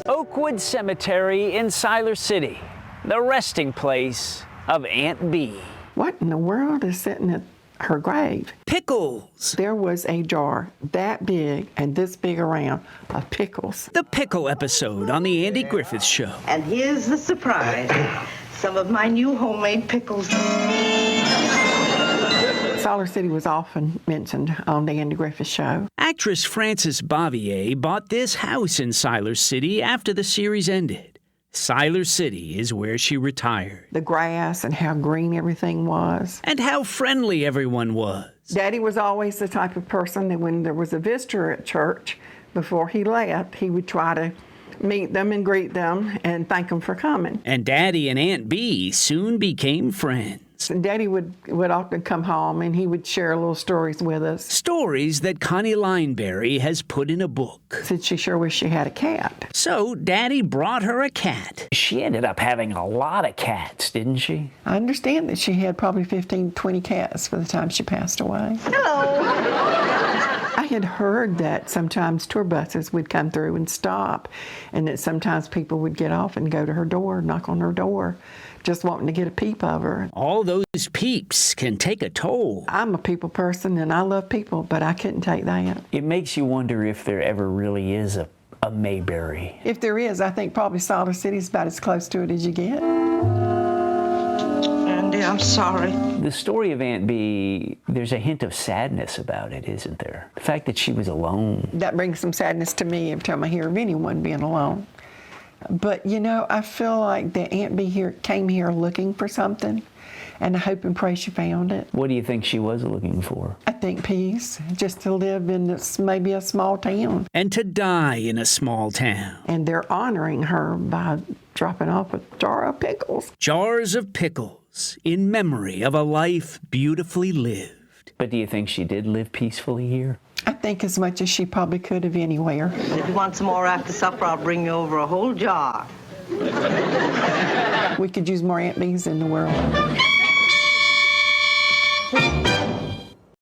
Oakwood Cemetery in Siler City, the resting place of Aunt Bee. What in the world is sitting at her grave? Pickles. There was a jar that big and this big around of pickles. The pickle episode on the Andy Griffith Show. And here's the surprise. Some of my new homemade pickles. Siler City was often mentioned on the Andy Griffith Show. Actress Frances Bavier bought this house in Siler City after the series ended. Siler City is where she retired. The grass and how green everything was. And how friendly everyone was. Daddy was always the type of person that when there was a visitor at church, before he left, he would try to meet them and greet them and thank them for coming. And Daddy and Aunt Bee soon became friends. And Daddy would often come home and he would share little stories with us. Stories that Connie Mayberry has put in a book. Said she sure wished she had a cat. So Daddy brought her a cat. She ended up having a lot of cats, didn't she? I understand that she had probably 15, 20 cats by the time she passed away. Hello. I had heard that sometimes tour buses would come through and stop, and that sometimes people would get off and go to her door, knock on her door, just wanting to get a peep of her. All those peeps can take a toll. I'm a people person, and I love people, but I couldn't take that. It makes you wonder if there ever really is a Mayberry. If there is, I think probably Siler City is about as close to it as you get. Andy, I'm sorry. The story of Aunt Bee, there's a hint of sadness about it, isn't there? The fact that she was alone. That brings some sadness to me every time I hear of anyone being alone. But, you know, I feel like that Aunt Bee came here looking for something, and I hope and pray she found it. What do you think she was looking for? I think peace, just to live in this, maybe a small town. And to die in a small town. And they're honoring her by dropping off a jar of pickles. Jars of pickles in memory of a life beautifully lived. But do you think she did live peacefully here? I think as much as she probably could have anywhere. If you want some more after supper, I'll bring you over a whole jar. We could use more Aunt Bees in the world.